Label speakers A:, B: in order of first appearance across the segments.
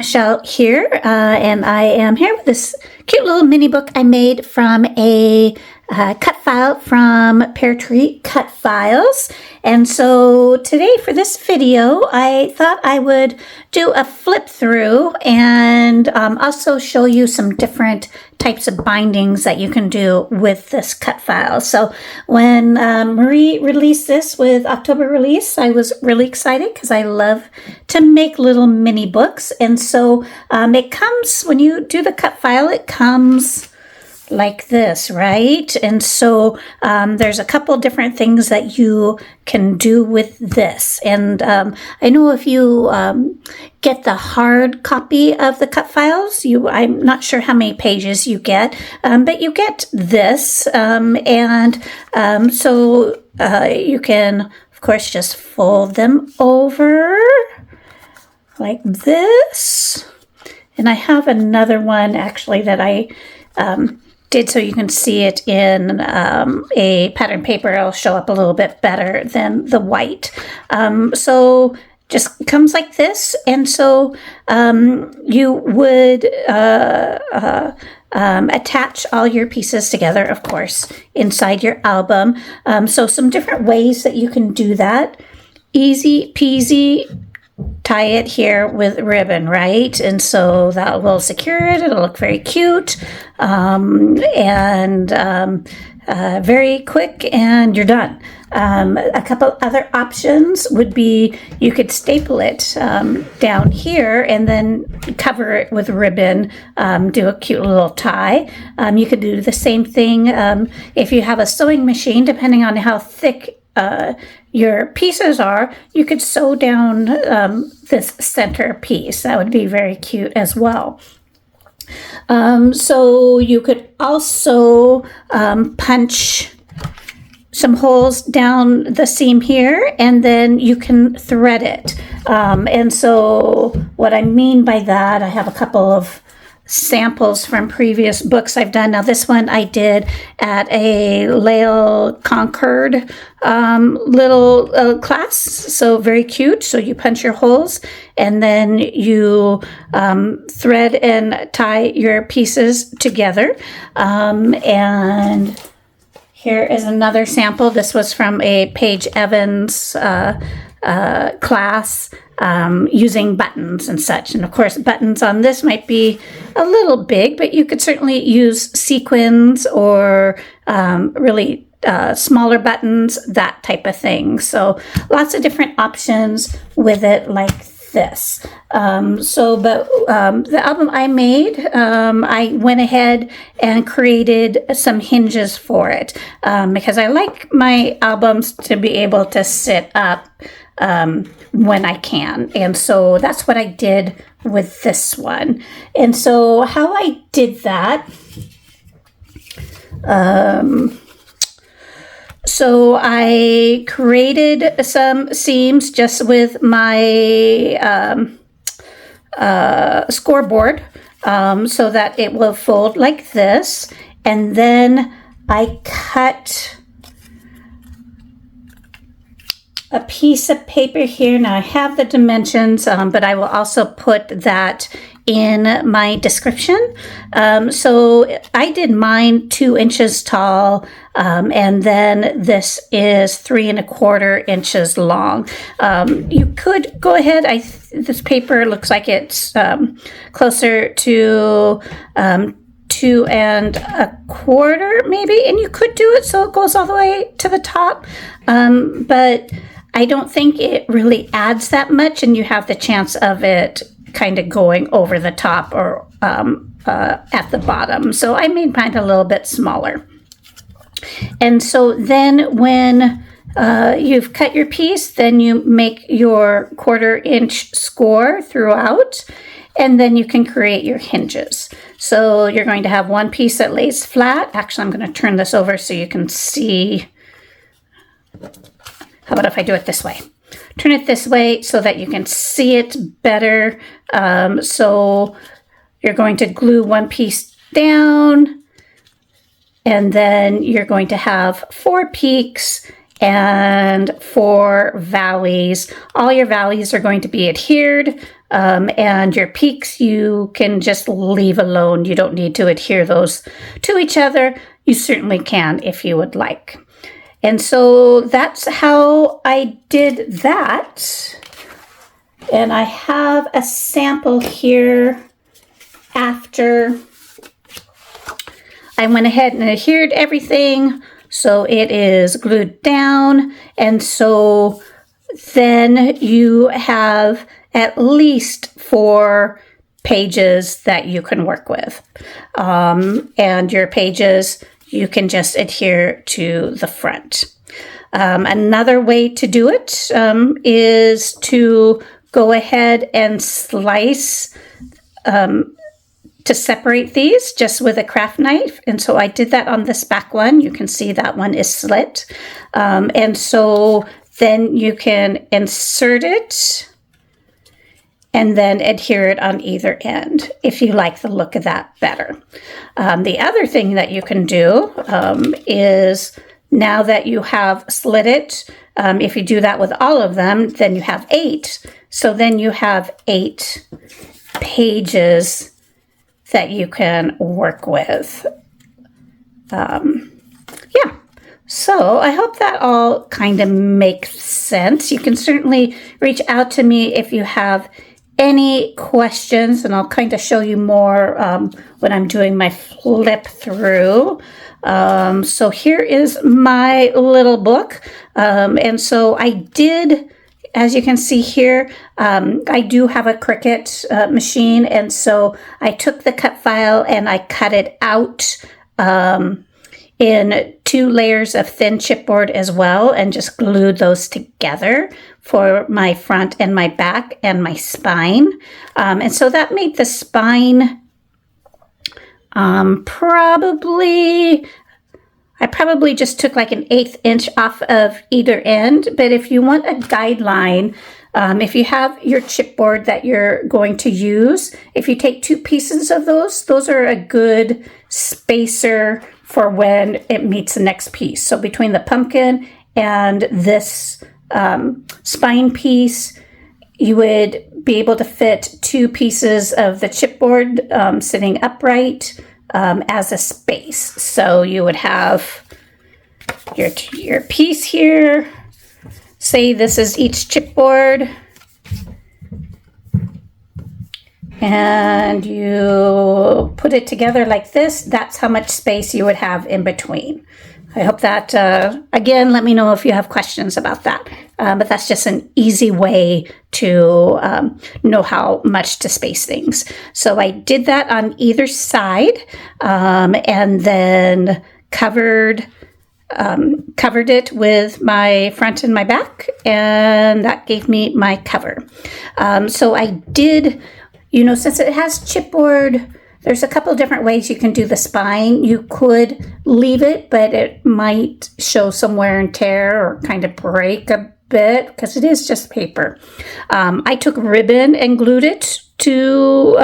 A: Michelle here, and I am here with this cute little mini book I made from a cut file from Peartree Cutfiles. And so today for this video, I thought I would do a flip through and also show you some different types of bindings that you can do with this cut file. So when Marie released this with October release, I was really excited because I love to make little mini books. And so it comes, when you do the cut file, it comes like this, right? And so there's a couple different things that you can do with this. And I know if you get the hard copy of the cut files, I'm not sure how many pages you get, but you get this. So you can, of course, just fold them over like this. And I have another one actually that I did so you can see it in a pattern paper. It'll show up a little bit better than the white. So just comes like this. And so you would attach all your pieces together, of course, inside your album. So some different ways that you can do that. Easy peasy. Tie it here with ribbon, right? And so that will secure it. It'll look very cute very quick, and you're done. A couple other options would be you could staple it down here and then cover it with ribbon, do a cute little tie. You could do the same thing if you have a sewing machine, depending on how thick your pieces are, you could sew down this center piece. That would be very cute as well. So you could also punch some holes down the seam here, and then you can thread it. And so what I mean by that, I have a couple of samples from previous books I've done. Now this one I did at a Lael Concord little class, so very cute. So you punch your holes and then you thread and tie your pieces together. And here is another sample. This was from a Paige Evans class using buttons and such. And of course, buttons on this might be a little big, but you could certainly use sequins or really smaller buttons, that type of thing. So lots of different options with it like this. The album I made, I went ahead and created some hinges for it because I like my albums to be able to sit up when I can. And so that's what I did with this one. And so how I did that, so I created some seams just with my scoreboard so that it will fold like this. And then I cut a piece of paper here. Now I have the dimensions, but I will also put that in my description. So I did mine 2 inches tall, and then this is 3 1/4 inches long. You could go ahead. This paper looks like it's closer to 2 1/4 maybe, and you could do it so it goes all the way to the top, but I don't think it really adds that much, and you have the chance of it kind of going over the top or at the bottom. So I made mine a little bit smaller. And so then when you've cut your piece, then you make your 1/4 inch score throughout, and then you can create your hinges. So you're going to have one piece that lays flat. Actually, I'm going to turn this over so you can see. How about if I do it this way? Turn it this way so that you can see it better. So you're going to glue one piece down, and then you're going to have 4 peaks and 4 valleys. All your valleys are going to be adhered and your peaks you can just leave alone. You don't need to adhere those to each other. You certainly can if you would like. And so that's how I did that. And I have a sample here after I went ahead and adhered everything. So it is glued down. And so then you have at least 4 pages that you can work with. And your pages, you can just adhere to the front. Another way to do it is to go ahead and slice to separate these just with a craft knife. And so I did that on this back one. You can see that one is slit. And so then you can insert it and then adhere it on either end if you like the look of that better. The other thing that you can do is, now that you have slit it, if you do that with all of them, then you have 8. So then you have 8 pages that you can work with. Yeah, so I hope that all kind of makes sense. You can certainly reach out to me if you have any questions, and I'll kind of show you more when I'm doing my flip through. So here is my little book. And so I did, as you can see here, I do have a Cricut machine, and so I took the cut file and I cut it out in 2 layers of thin chipboard as well, and just glued those together for my front and my back and my spine. And so that made the spine I probably just took like an 1/8 inch off of either end, but if you want a guideline, if you have your chipboard that you're going to use, if you take 2 pieces of those are a good spacer for when it meets the next piece. So between the pumpkin and this spine piece, you would be able to fit 2 pieces of the chipboard sitting upright as a space. So you would have your piece here. Say this is each chipboard, and you put it together like this. That's how much space you would have in between. I hope that, again, let me know if you have questions about that. But that's just an easy way to know how much to space things. So I did that on either side, and then covered it with my front and my back, and that gave me my cover. So I did, since it has chipboard, there's a couple different ways you can do the spine. You could leave it, but it might show some wear and tear or kind of break a bit because it is just paper. I took ribbon and glued it to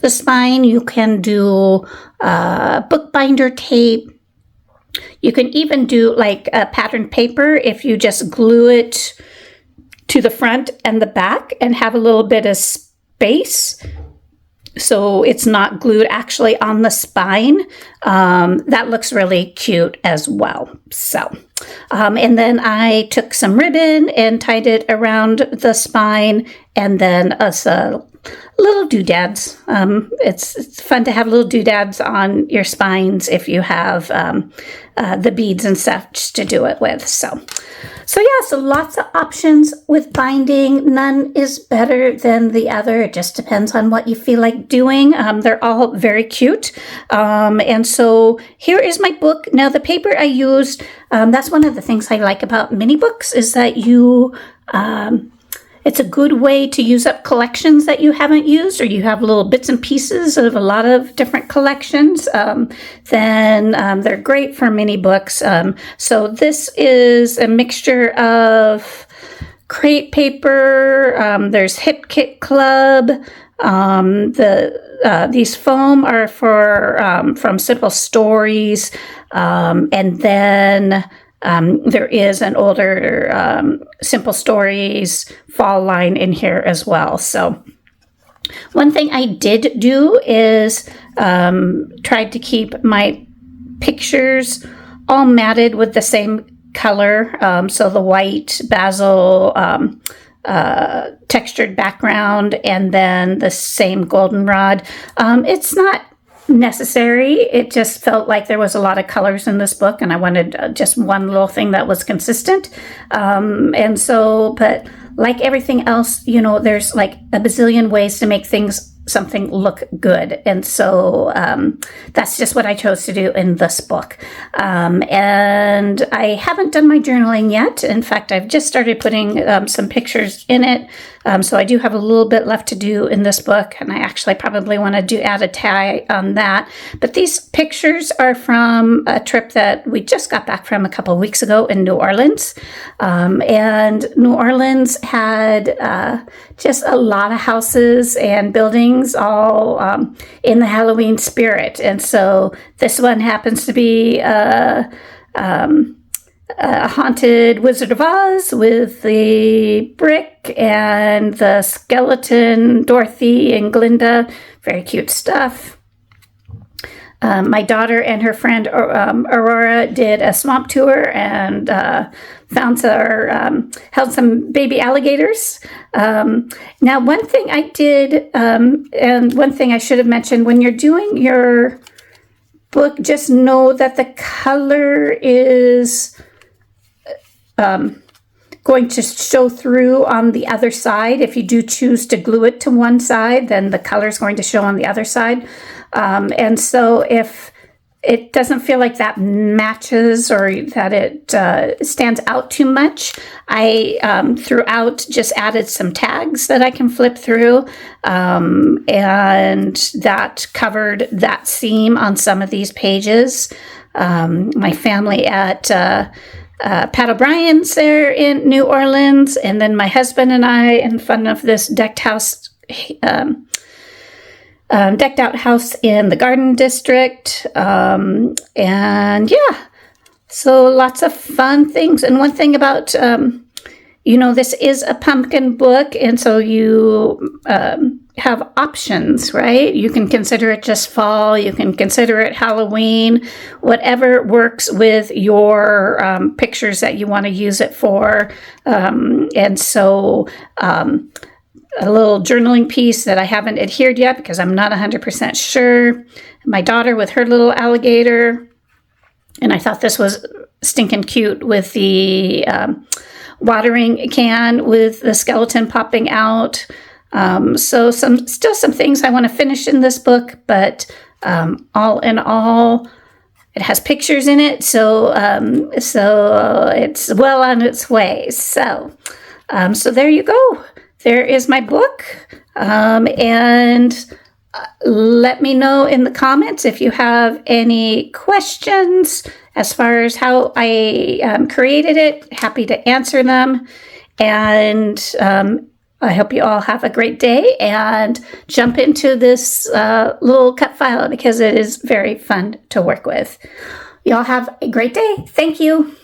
A: the spine. You can do bookbinder tape. You can even do like a patterned paper if you just glue it to the front and the back and have a little bit of space, so it's not glued actually on the spine. That looks really cute as well. So, and then I took some ribbon and tied it around the spine, and then little doodads. It's fun to have little doodads on your spines if you have the beads and such to do it with. So yeah, so lots of options with binding. None is better than the other. It just depends on what you feel like doing. They're all very cute. And so here is my book. Now the paper I used, that's one of the things I like about mini books, is that it's a good way to use up collections that you haven't used, or you have little bits and pieces of a lot of different collections. Then they're great for mini books. So this is a mixture of crate paper. There's Hip Kit Club. These foam are from Simple Stories, and then there is an older Simple Stories fall line in here as well. So One thing I did do is tried to keep my pictures all matted with the same color. So the white basil textured background and then the same goldenrod. It's not necessary. It just felt like there was a lot of colors in this book and I wanted just one little thing that was consistent. And so, but like everything else, you know, there's like a bazillion ways to make something look good. And so that's just what I chose to do in this book. And I haven't done my journaling yet. In fact, I've just started putting some pictures in it. So I do have a little bit left to do in this book, and I actually probably want to add a tag on that. But these pictures are from a trip that we just got back from a couple of weeks ago in New Orleans. And New Orleans had just a lot of houses and buildings all in the Halloween spirit. And so this one happens to be a haunted Wizard of Oz with the brick and the skeleton, Dorothy and Glinda. Very cute stuff. My daughter and her friend Aurora did a swamp tour and held some baby alligators. Now, one thing I did, and one thing I should have mentioned, when you're doing your book, just know that the color is going to show through on the other side. If you do choose to glue it to one side, then the color is going to show on the other side. And so if it doesn't feel like that matches or that it stands out too much, I throughout just added some tags that I can flip through, and that covered that seam on some of these pages. My family at Pat O'Brien's there in New Orleans, and then my husband and I in front of this decked out house in the Garden District. And yeah, so lots of fun things. And one thing about, this is a pumpkin book, and so you have options, right? You can consider it just fall, you can consider it Halloween, whatever works with your pictures that you want to use it for. And so a little journaling piece that I haven't adhered yet because I'm not 100% sure. My daughter with her little alligator. And I thought this was stinking cute with the watering can with the skeleton popping out. So still some things I want to finish in this book, but all in all, it has pictures in it. So it's well on its way. So there you go. There is my book, and let me know in the comments if you have any questions as far as how I created it. Happy to answer them, and I hope you all have a great day and jump into this little cut file because it is very fun to work with. You all have a great day. Thank you.